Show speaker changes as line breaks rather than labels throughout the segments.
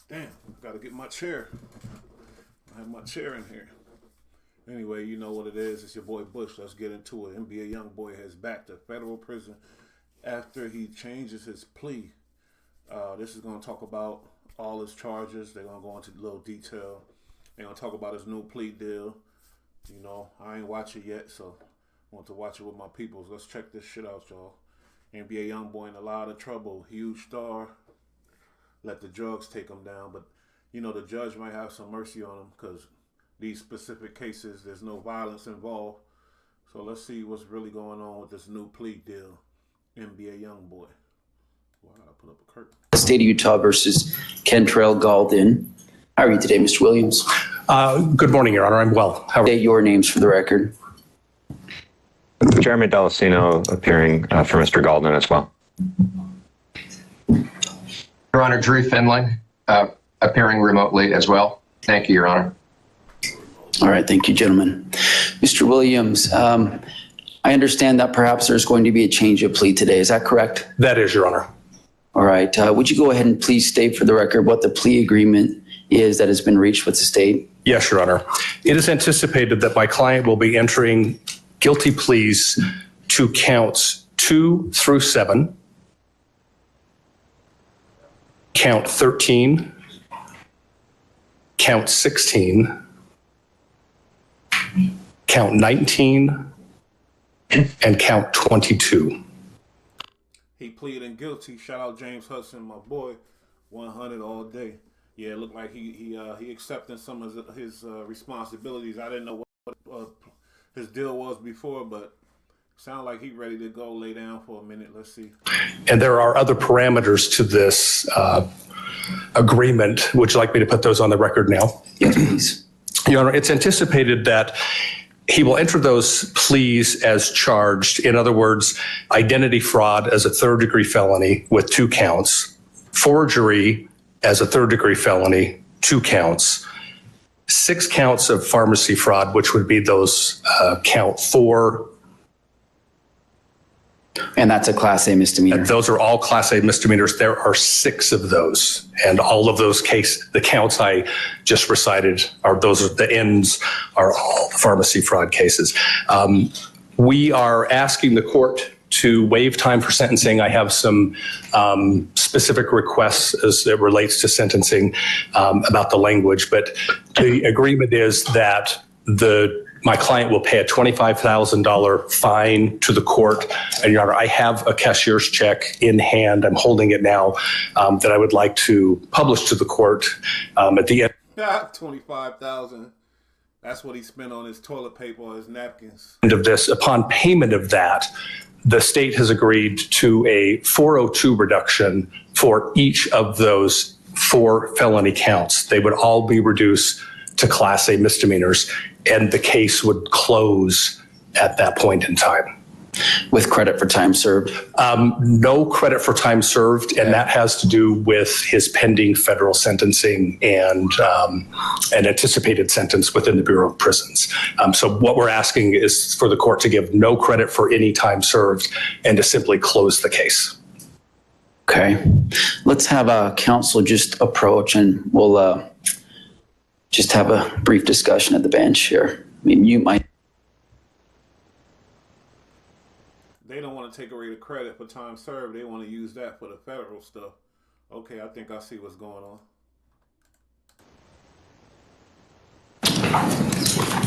Damn, gotta get my chair. I have my chair in here. Anyway, you know what it is. It's your boy Bush. Let's get into it. NBA YoungBoy Heads back to federal prison after he changes his plea. This is going to talk about all his charges. They're going to go into a little detail. They're going to talk about his new plea deal. You know, I ain't watch it yet, so I want to watch it with my peoples. Let's check this shit out, y'all. NBA YoungBoy in a lot of trouble. Huge star. Let the drugs take him down. But, you know, the judge might have some mercy on him because these specific cases, there's no violence involved. So let's see what's really going on with this new plea deal. NBA YoungBoy. Well, I gotta put up a curtain.
State of Utah versus Kentrell Galden. How are you today, Mr. Williams?
Good morning, Your Honor. I'm well. How are you?
State your names for the record.
Jeremy Delacino appearing for Mr. Galden as well.
Your Honor, Drew Finley, appearing remotely as well. Thank you, Your Honor.
All right, thank you, gentlemen. Mr. Williams, I understand that perhaps there's going to be a change of plea today. Is that correct?
That is, Your Honor.
All right. Would you go ahead and please state for the record what the plea agreement is that has been reached with the state?
Yes, Your Honor. It is anticipated that my client will be entering guilty pleas to counts 2 through 7, count 13, count 16, count 19, and count 22.
He pleaded guilty. Shout out James Hudson, my boy. 100 all day. Yeah, it looked like he accepting some of his responsibilities. I didn't know what his deal was before, but sound like he ready to go lay down for a minute. Let's see.
And there are other parameters to this agreement. Would you like me to put those on the record now?
Yes, please.
Your Honor, it's anticipated that he will enter those pleas as charged. In other words, identity fraud as a third-degree felony with 2 counts, forgery as a third-degree felony, 2 counts, 6 counts of pharmacy fraud, which would be those count 4.
And that's a Class A misdemeanor.
Those are all Class A misdemeanors. There are 6 of those. And all of those the counts I just recited, the ends are all pharmacy fraud cases. We are asking the court to waive time for sentencing. I have some specific requests as it relates to sentencing about the language, but the agreement is that my client will pay a $25,000 fine to the court. And Your Honor, I have a cashier's check in hand. I'm holding it now that I would like to publish to the court at the end.
$25,000. That's what he spent on his toilet paper or his napkins.
End of this, upon payment of that, the state has agreed to a 402 reduction for each of those 4 felony counts. They would all be reduced to Class A misdemeanors, and the case would close at that point in time.
With credit for time served?
No credit for time served, and that has to do with his pending federal sentencing and an anticipated sentence within the Bureau of Prisons. So what we're asking is for the court to give no credit for any time served and to simply close the case.
Okay. Let's have counsel just approach, and we'll just have a brief discussion at the bench here. I mean, you might.
They don't want to take away the credit for time served. They want to use that for the federal stuff. Okay, I think I see what's going on.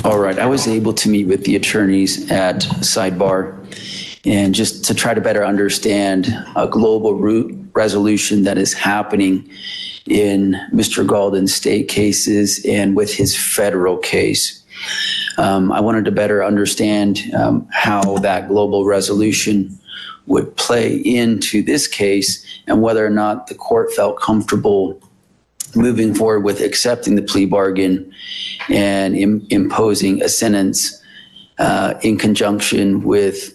All right. I was able to meet with the attorneys at Sidebar and just to try to better understand a global resolution that is happening in Mr. Galden's state cases and with his federal case. I wanted to better understand how that global resolution would play into this case and whether or not the court felt comfortable moving forward with accepting the plea bargain and imposing a sentence in conjunction with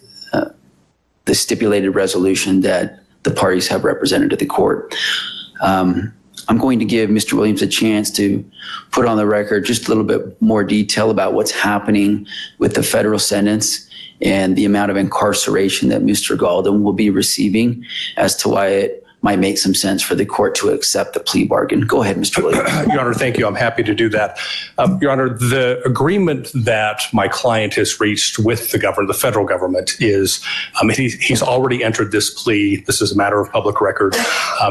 the stipulated resolution that the parties have represented to the court. I'm going to give Mr. Williams a chance to put on the record just a little bit more detail about what's happening with the federal sentence and the amount of incarceration that Mr. Galden will be receiving as to why it might make some sense for the court to accept the plea bargain. Go ahead, Mr. Williams.
Your Honor, thank you. I'm happy to do that. Your Honor, the agreement that my client has reached with the government, the federal government, is he's already entered this plea. This is a matter of public record.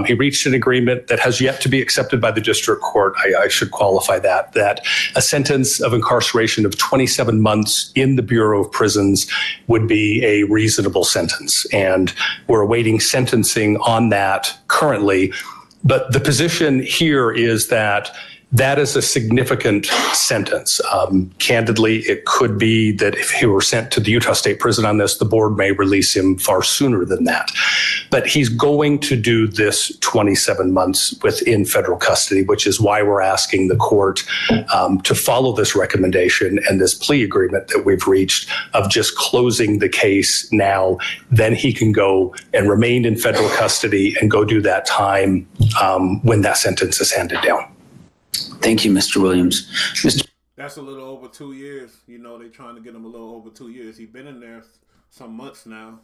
He reached an agreement that has yet to be accepted by the district court. I should qualify that a sentence of incarceration of 27 months in the Bureau of Prisons would be a reasonable sentence. And we're awaiting sentencing on that currently. But the position here is that is a significant sentence. Candidly, it could be that if he were sent to the Utah State Prison on this, the board may release him far sooner than that. But he's going to do this 27 months within federal custody, which is why we're asking the court to follow this recommendation and this plea agreement that we've reached of just closing the case now. Then he can go and remain in federal custody and go do that time when that sentence is handed down.
Thank you, Mr. Williams.
That's a little over 2 years. You know, they're trying to get him a little over 2 years. He's been in there some months now.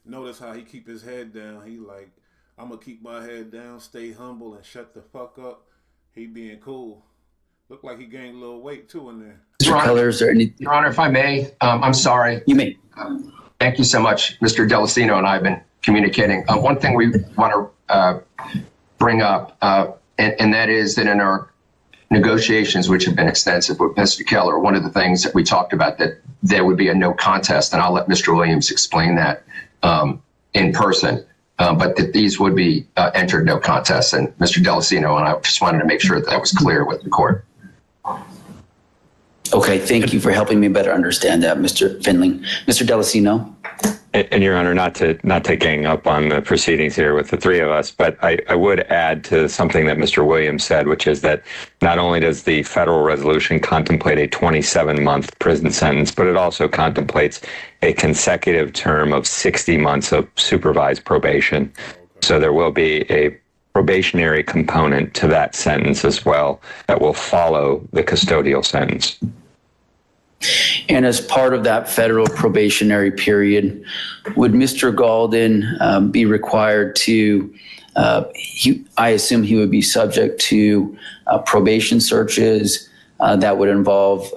Notice how he keep his head down. He like, I'm going to keep my head down, stay humble, and shut the fuck up. He being cool. Look like he gained a little weight, too, in there.
Mr. Keller, is there any?
Your Honor, if I may, I'm sorry.
You may.
Thank you so much. Mr. Delacino and I have been communicating. One thing we want to bring up, and that is that in our negotiations, which have been extensive with Mr. Keller, one of the things that we talked about that there would be a no contest, and I'll let Mr. Williams explain that in person, but that these would be entered no contest. And Mr. Delacino and I just wanted to make sure that was clear with the court.
Okay, thank you for helping me better understand that, Mr. Finley. Mr. Delacino?
And Your Honor, not to gang up on the proceedings here with the three of us, but I would add to something that Mr. Williams said, which is that not only does the federal resolution contemplate a 27-month prison sentence, but it also contemplates a consecutive term of 60 months of supervised probation. So there will be a probationary component to that sentence as well that will follow the custodial sentence.
And as part of that federal probationary period, would Mr. Galden be required to, I assume he would be subject to probation searches that would involve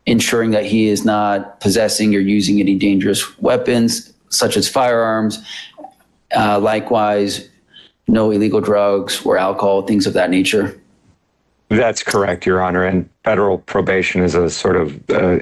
ensuring that he is not possessing or using any dangerous weapons, such as firearms, likewise, no illegal drugs or alcohol, things of that nature?
That's correct, Your Honor. And federal probation is a sort of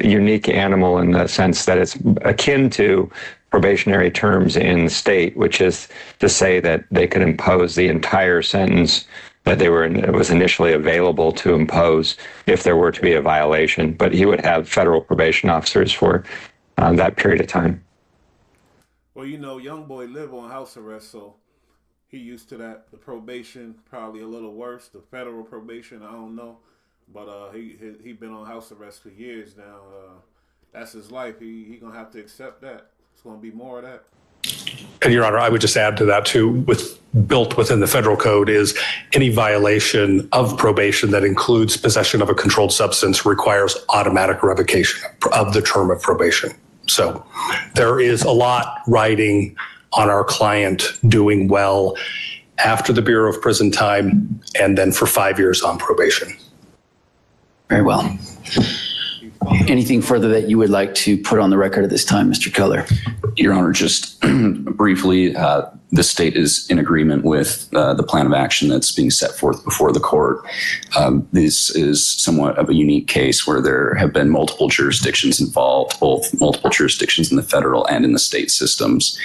unique animal in the sense that it's akin to probationary terms in state, which is to say that they could impose the entire sentence that it was initially available to impose if there were to be a violation. But he would have federal probation officers for that period of time.
Well, you know, YoungBoy live on house arrest, so he used to that. The probation, probably a little worse. The federal probation, I don't know. But he been on house arrest for years now. That's his life. He going to have to accept that. It's going to be more of that.
And Your Honor, I would just add to that too, built within the federal code is any violation of probation that includes possession of a controlled substance requires automatic revocation of the term of probation. So there is a lot riding on our client doing well after the Bureau of Prison time and then for 5 years on probation.
Very well. Anything further that you would like to put on the record at this time, Mr. Keller?
Your Honor, just briefly, the state is in agreement with the plan of action that's being set forth before the court. This is somewhat of a unique case where there have been multiple jurisdictions involved, both multiple jurisdictions in the federal and in the state systems.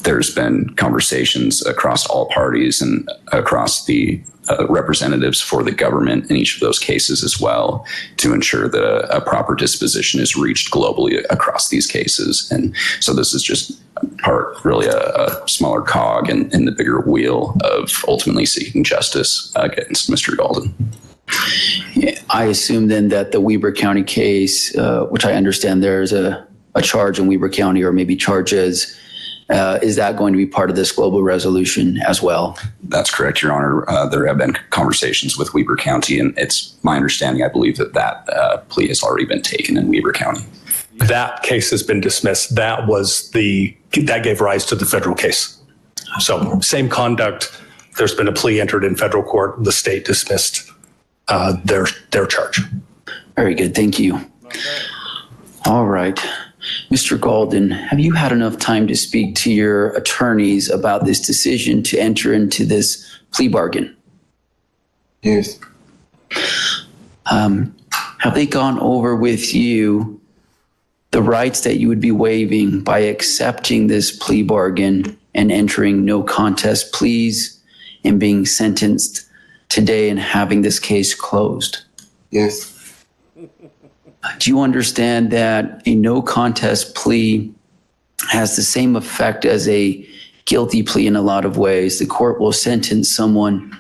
There's been conversations across all parties and across the representatives for the government in each of those cases as well to ensure that a proper disposition is reached globally across these cases. And so this is just really a smaller cog in the bigger wheel of ultimately seeking justice against Mr. Galden.
I assume then that the Weber County case, which I understand there's a charge in Weber County or maybe charges, is that going to be part of this global resolution as well?
That's correct, Your Honor. There have been conversations with Weber County, and it's my understanding, I believe, that plea has already been taken in Weber County.
That case has been dismissed. That gave rise to the federal case. So same conduct. There's been a plea entered in federal court. The state dismissed their charge.
Very good. Thank you. All right. Mr. Golden, have you had enough time to speak to your attorneys about this decision to enter into this plea bargain?
Yes.
Have they gone over with you the rights that you would be waiving by accepting this plea bargain and entering no contest pleas and being sentenced today and having this case closed?
Yes.
Do you understand that a no contest plea has the same effect as a guilty plea in a lot of ways? The court will sentence someone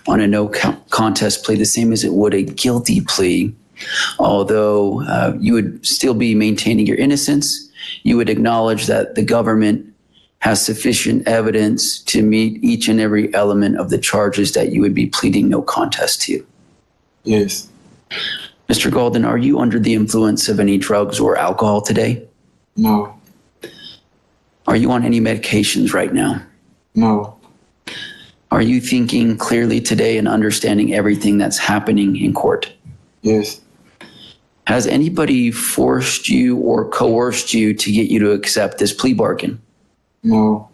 on a no contest plea the same as it would a guilty plea, although you would still be maintaining your innocence. You would acknowledge that the government has sufficient evidence to meet each and every element of the charges that you would be pleading no contest to.
Yes.
Mr. Golden, are you under the influence of any drugs or alcohol today?
No.
Are you on any medications right now?
No.
Are you thinking clearly today and understanding everything that's happening in court?
Yes.
Has anybody forced you or coerced you to get you to accept this plea bargain?
No.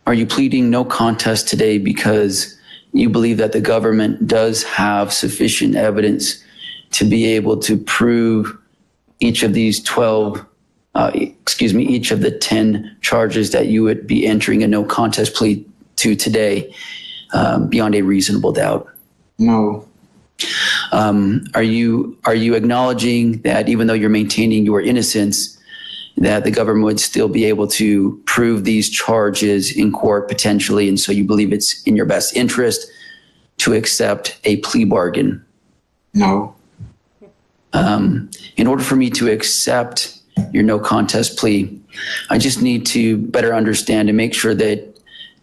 Are you pleading no contest today because you believe that the government does have sufficient evidence to be able to prove each of these each of the 10 charges that you would be entering a no contest plea to today beyond a reasonable doubt?
No.
Are you acknowledging that even though you're maintaining your innocence, that the government would still be able to prove these charges in court potentially, and so you believe it's in your best interest to accept a plea bargain?
No.
In order for me to accept your no contest plea, I just need to better understand and make sure that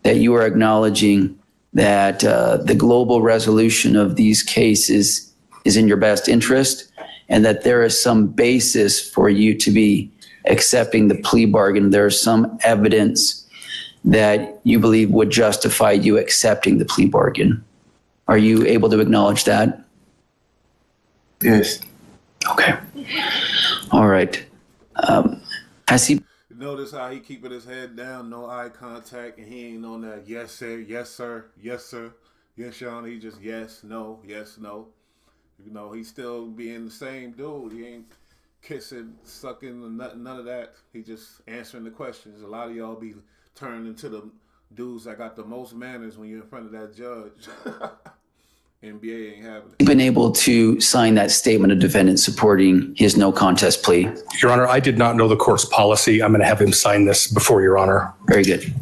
you are acknowledging that the global resolution of these cases is in your best interest, and that there is some basis for you to be accepting the plea bargain. There is some evidence that you believe would justify you accepting the plea bargain. Are you able to acknowledge that?
Yes.
Okay. All right. Has he?
Notice how he keeping his head down, no eye contact, and he ain't on that yes sir, yes sir, yes sir, yes Sean. He just yes, no, yes, no. You know, he's still being the same dude. He ain't kissing, sucking, none of that. He just answering the questions. A lot of y'all be turned into the dudes that got the most manners when you're in front of that judge. NBA ain't having it.
Been able to sign that statement of defendant supporting his no contest plea?
Your Honor, I did not know the court's policy. I'm going to have him sign this before Your Honor.
Very good.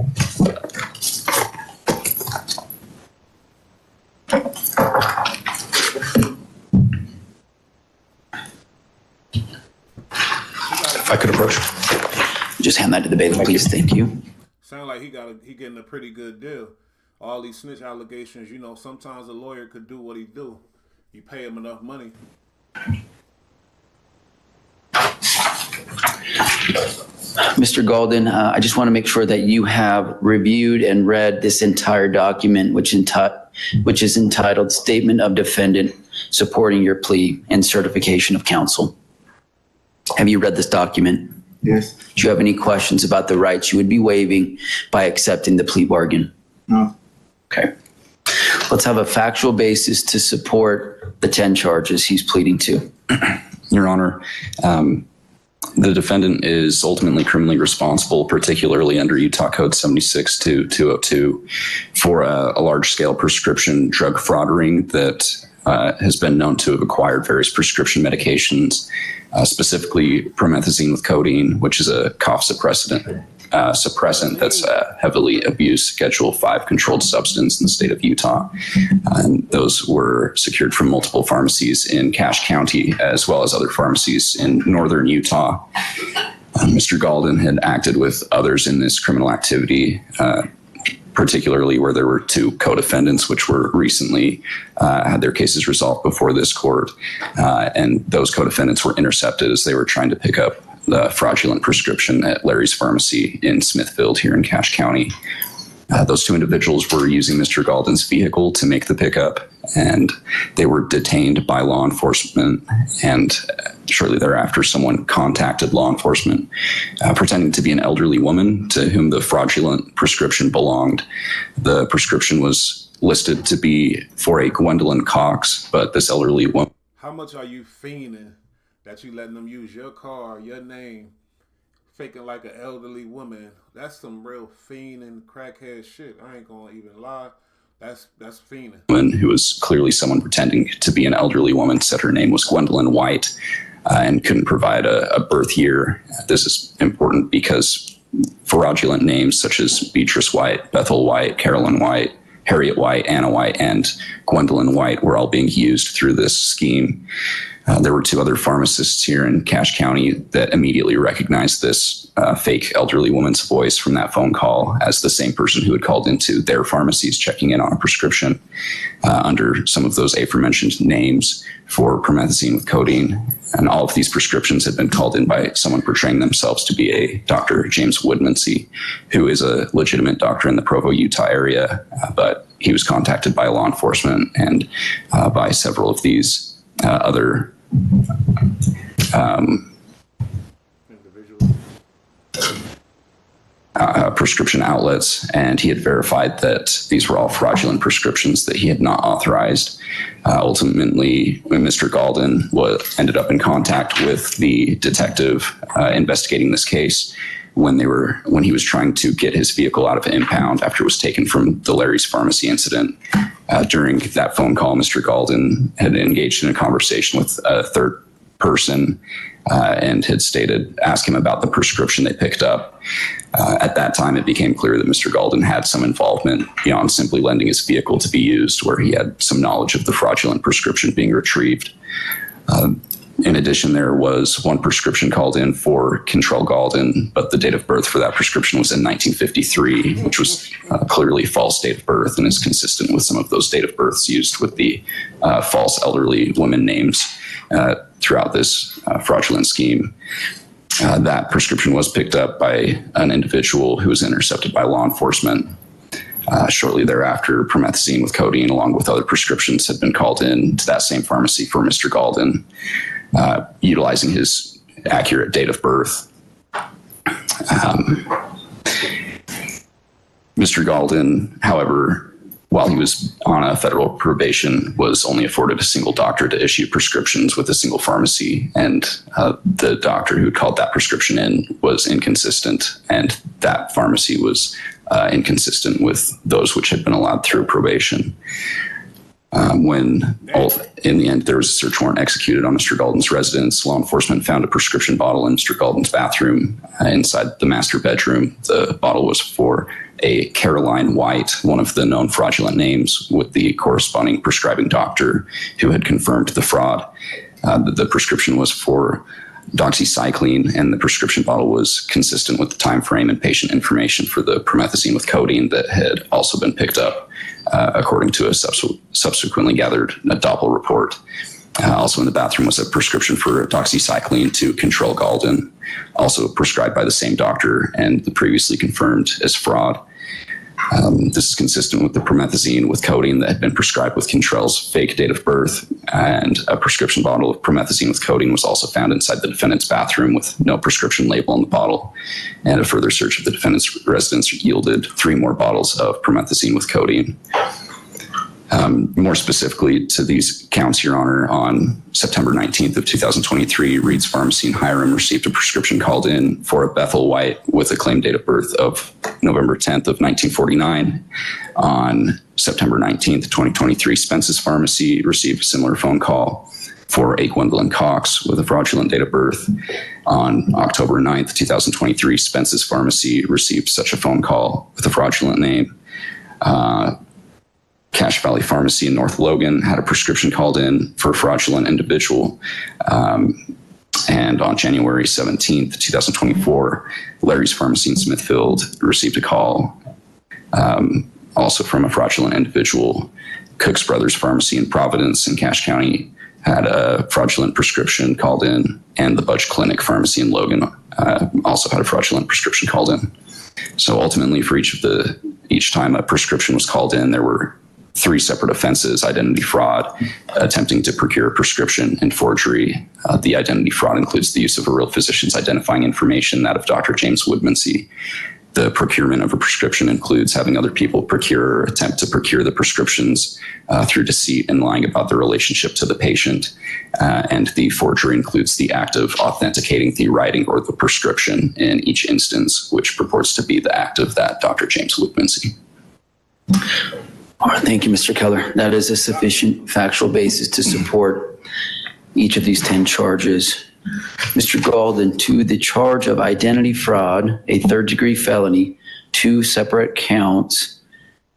If I could approach.
Just hand that to the bailiff, please. Thank you.
Sound like he getting a pretty good deal. All these snitch allegations, you know, sometimes a lawyer could do what he do. You pay him enough money.
Mr. Golden, I just want to make sure that you have reviewed and read this entire document, which is entitled Statement of Defendant Supporting Your Plea and Certification of Counsel. Have you read this document?
Yes.
Do you have any questions about the rights you would be waiving by accepting the plea bargain?
No.
Okay. Let's have a factual basis to support the 10 charges he's pleading to.
Your Honor, the defendant is ultimately criminally responsible, particularly under Utah Code 76-202, for a large-scale prescription drug fraud ring that has been known to have acquired various prescription medications, specifically promethazine with codeine, which is a cough suppressant that's a heavily abused Schedule 5 controlled substance in the state of Utah. And those were secured from multiple pharmacies in Cache County, as well as other pharmacies in northern Utah. Mr. Golden had acted with others in this criminal activity particularly where there were two co-defendants, which were recently had their cases resolved before this court. And those co-defendants were intercepted as they were trying to pick up the fraudulent prescription at Larry's Pharmacy in Smithfield here in Cache County. Those two individuals were using Mr. Galden's vehicle to make the pickup, and they were detained by law enforcement. And shortly thereafter, someone contacted law enforcement, pretending to be an elderly woman to whom the fraudulent prescription belonged. The prescription was listed to be for a Gwendolyn Cox, but this elderly woman.
How much are you fiending that you letting them use your car, your name, faking like an elderly woman? That's some real fiending crackhead shit. I ain't gonna even lie. That's fiending.
Who was clearly someone pretending to be an elderly woman, said her name was Gwendolyn White, and couldn't provide a birth year. This is important because fraudulent names such as Beatrice White, Bethel White, Carolyn White, Harriet White, Anna White, and Gwendolyn White were all being used through this scheme. There were two other pharmacists here in Cache County that immediately recognized this fake elderly woman's voice from that phone call as the same person who had called into their pharmacies checking in on a prescription under some of those aforementioned names for promethazine with codeine. And all of these prescriptions had been called in by someone portraying themselves to be a Dr. James Woodmansey, who is a legitimate doctor in the Provo, Utah area, but he was contacted by law enforcement and by several of these other prescription outlets, and he had verified that these were all fraudulent prescriptions that he had not authorized. Ultimately, Mr. Galden ended up in contact with the detective investigating this case when he was trying to get his vehicle out of impound after it was taken from the Larry's Pharmacy incident. During that phone call, Mr. Galden had engaged in a conversation with a third person and had asked him about the prescription they picked up. At that time, it became clear that Mr. Galden had some involvement beyond simply lending his vehicle to be used, where he had some knowledge of the fraudulent prescription being retrieved. In addition, there was one prescription called in for Control Galden, but the date of birth for that prescription was in 1953, which was clearly false date of birth and is consistent with some of those date of births used with the false elderly women names throughout this fraudulent scheme. That prescription was picked up by an individual who was intercepted by law enforcement. Shortly thereafter, promethazine with codeine, along with other prescriptions, had been called in to that same pharmacy for Mr. Galden. Utilizing his accurate date of birth. Mr. Galden, however, while he was on a federal probation, was only afforded a single doctor to issue prescriptions with a single pharmacy, and the doctor who called that prescription in was inconsistent, and that pharmacy was inconsistent with those which had been allowed through probation. In the end, there was a search warrant executed on Mr. Galden's residence. Law enforcement found a prescription bottle in Mr. Galden's bathroom inside the master bedroom. The bottle was for a Caroline White, one of the known fraudulent names, with the corresponding prescribing doctor who had confirmed the fraud. The prescription was for doxycycline, and the prescription bottle was consistent with the time frame and patient information for the promethazine with codeine that had also been picked up, according to a subsequently gathered Doppel report. Also in the bathroom was a prescription for doxycycline to Control Galden, also prescribed by the same doctor and previously confirmed as fraud. This is consistent with the promethazine with codeine that had been prescribed with Control's fake date of birth, and a prescription bottle of promethazine with codeine was also found inside the defendant's bathroom with no prescription label on the bottle. And a further search of the defendant's residence yielded 3 more bottles of promethazine with codeine. More specifically to these counts, Your Honor, on September 19th of 2023, Reed's Pharmacy in Hiram received a prescription called in for a Bethel White with a claimed date of birth of November 10th of 1949. On September 19th, 2023, Spence's Pharmacy received a similar phone call for a Gwendolyn Cox with a fraudulent date of birth. On October 9th, 2023, Spence's Pharmacy received such a phone call with a fraudulent name. Cache Valley Pharmacy in North Logan had a prescription called in for a fraudulent individual. And on January 17th, 2024, Larry's Pharmacy in Smithfield received a call Also from a fraudulent individual, Cook's Brothers Pharmacy in Providence in Cache County had a fraudulent prescription called in, and the Budge Clinic Pharmacy in Logan also had a fraudulent prescription called in. So ultimately, for each time a prescription was called in, there were 3 separate offenses: identity fraud, attempting to procure a prescription, and forgery. The identity fraud includes the use of a real physician's identifying information, that of Dr. James Woodmansey. The procurement of a prescription includes having other people procure or attempt to procure the prescriptions through deceit and lying about their relationship to the patient. And the forgery includes the act of authenticating the writing or the prescription in each instance, which purports to be the act of that Dr. James Woodmansey.
All right, thank you, Mr. Keller. That is a sufficient factual basis to support each of these 10 charges. Mr. Golden, to the charge of identity fraud, a 3rd-degree felony, 2 separate counts,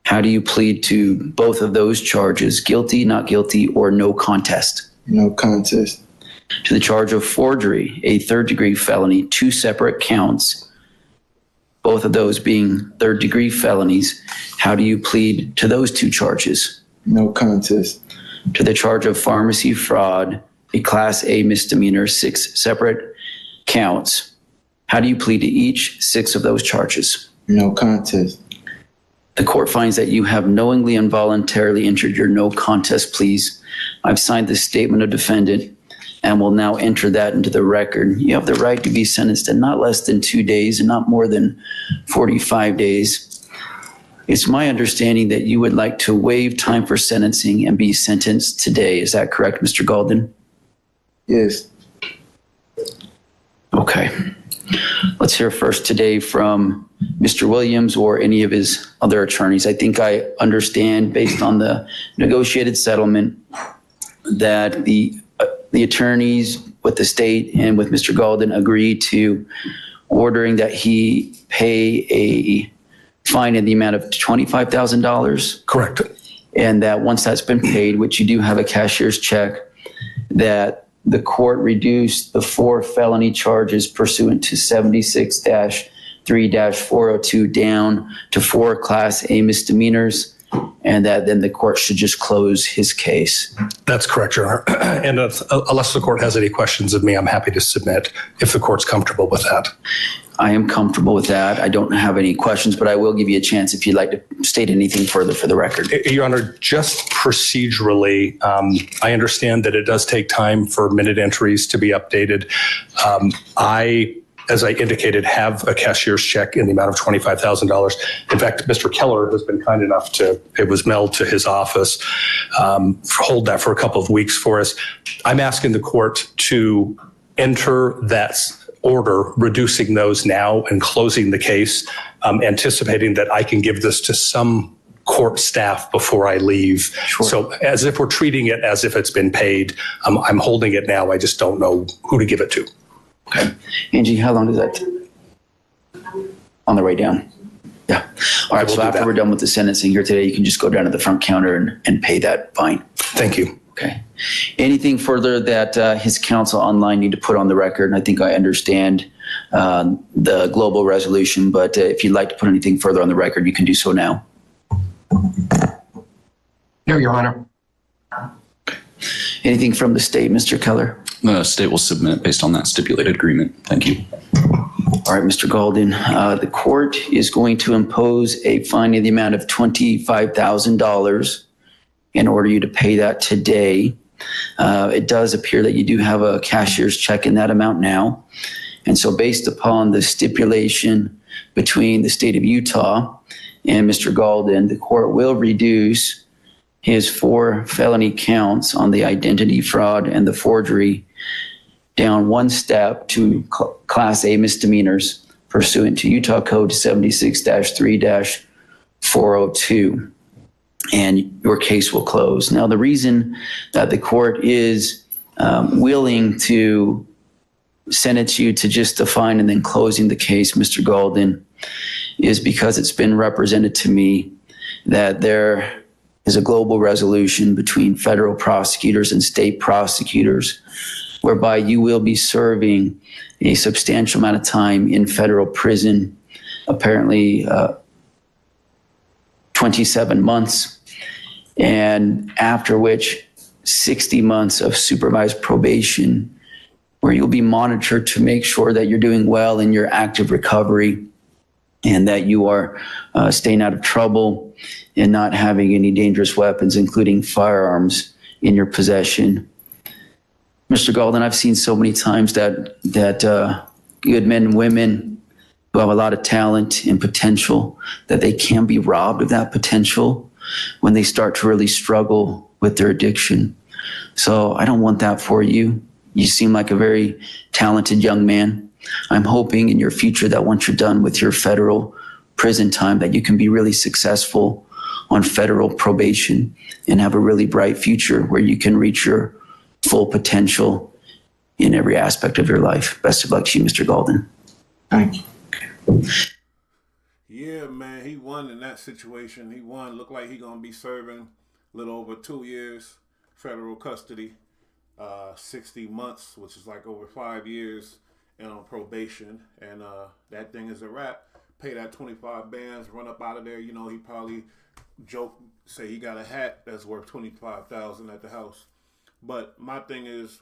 how do you plead to both of those charges? Guilty, not guilty, or no contest?
No contest.
To the charge of forgery, a 3rd-degree felony, 2 separate counts, both of those being 3rd-degree felonies, how do you plead to those 2 charges?
No contest.
To the charge of pharmacy fraud, a Class A misdemeanor, 6 separate counts, how do you plead to each 6 of those charges?
No contest.
The court finds that you have knowingly and voluntarily entered your no contest pleas. I've signed this statement of defendant and will now enter that into the record. You have the right to be sentenced in not less than 2 days and not more than 45 days. It's my understanding that you would like to waive time for sentencing and be sentenced today. Is that correct, Mr. Golden?
Yes.
Okay. Let's hear first today from Mr. Williams or any of his other attorneys. I think I understand, based on the negotiated settlement, that the attorneys with the state and with Mr. Golden agreed to ordering that he pay a fine in the amount of $25,000.
Correct.
And that once that's been paid, which you do have a cashier's check, that the court reduced the 4 felony charges pursuant to 76-3-402 down to 4 Class A misdemeanors, and that then the court should just close his case.
That's correct, Your Honor. And unless the court has any questions of me, I'm happy to submit if the court's comfortable with that.
I am comfortable with that. I don't have any questions, but I will give you a chance if you'd like to state anything further for the record.
Your Honor, just procedurally, I understand that it does take time for minute entries to be updated. I, as I indicated, have a cashier's check in the amount of $25,000. In fact, Mr. Keller has been kind enough it was mailed to his office, hold that for a couple of weeks for us. I'm asking the court to enter that order, reducing those now and closing the case, anticipating that I can give this to some court staff before I leave.
Sure.
So as if we're treating it as if it's been paid, I'm holding it now. I just don't know who to give it to.
Okay. Angie, how long does that take? On the way down? Yeah. All right. So after we're done with the sentencing here today, you can just go down to the front counter and pay that fine.
Thank you.
Okay. Anything further that his counsel online need to put on the record? And I think I understand the global resolution, but if you'd like to put anything further on the record, you can do so now.
No, Your Honor.
Anything from the state, Mr. Keller?
The state will submit based on that stipulated agreement. Thank you.
All right, Mr. Golden, the court is going to impose a fine in the amount of $25,000 in order you to pay that today. It does appear that you do have a cashier's check in that amount now. And so based upon the stipulation between the state of Utah and Mr. Golden, the court will reduce his 4 felony counts on the identity fraud and the forgery down 1 step to Class A misdemeanors pursuant to Utah Code 76-3-402. And your case will close. Now, the reason that the court is willing to sentence you to just the fine and then closing the case, Mr. Golden, is because it's been represented to me that there is a global resolution between federal prosecutors and state prosecutors whereby you will be serving a substantial amount of time in federal prison, apparently 27 months, and after which 60 months of supervised probation, where you'll be monitored to make sure that you're doing well in your active recovery and that you are staying out of trouble and not having any dangerous weapons, including firearms, in your possession. Mr. Golden, I've seen so many times that good men and women who have a lot of talent and potential, that they can be robbed of that potential when they start to really struggle with their addiction. So I don't want that for you. You seem like a very talented young man. I'm hoping in your future that once you're done with your federal prison time, that you can be really successful on federal probation and have a really bright future where you can reach your full potential in every aspect of your life. Best of luck to you, Mr. Golden.
Thank you.
Yeah, man, he won in that situation. He won. Looked like he gonna be serving a little over 2 years federal custody, 60 months, which is like over 5 years, and on probation. And that thing is a wrap. Pay that 25 bands, run up out of there. You know, he probably say he got a hat that's worth 25,000 at the house. But my thing is,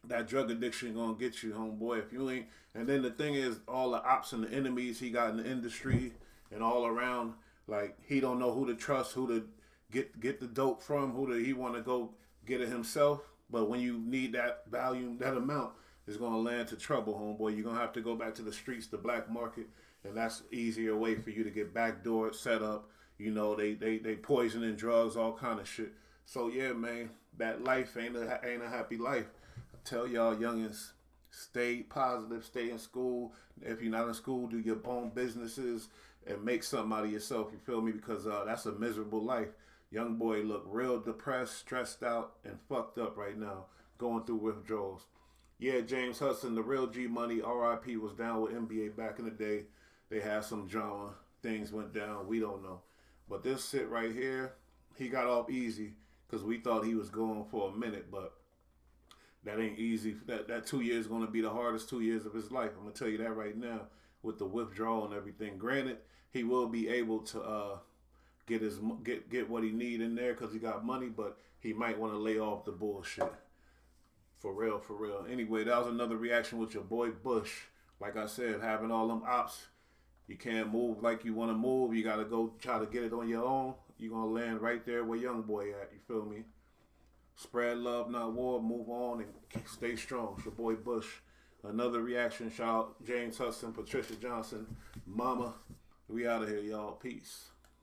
that drug addiction gonna get you, homeboy, if you ain't. And then the thing is, all the ops and the enemies he got in the industry and all around, like, he don't know who to trust, who to get the dope from, who to he want to go get it himself. But when you need that volume, that amount, is gonna land to trouble, homeboy. You're gonna have to go back to the streets, the black market, and that's easier way for you to get backdoor set up. You know, they poisoning drugs, all kind of shit. So yeah, man, that life ain't a happy life. I tell y'all youngins, stay positive, stay in school. If you're not in school, do your own businesses and make something out of yourself. You feel me? Because that's a miserable life. Young boy look real depressed, stressed out, and fucked up right now, going through withdrawals. Yeah, James Hudson, the real G Money, RIP, was down with NBA back in the day. They had some drama. Things went down. We don't know. But this shit right here, he got off easy because we thought he was going for a minute, but that ain't easy. That 2 years is going to be the hardest 2 years of his life. I'm going to tell you that right now with the withdrawal and everything. Granted, he will be able to get what he need in there because he got money, but he might want to lay off the bullshit. For real, for real. Anyway, that was another reaction with your boy Bush. Like I said, having all them ops, you can't move like you want to move. You got to go try to get it on your own. You're going to land right there where YoungBoy at. You feel me? Spread love, not war. Move on and stay strong. It's your boy Bush. Another reaction. Shout out James Hudson, Patricia Johnson, Mama. We out of here, y'all. Peace.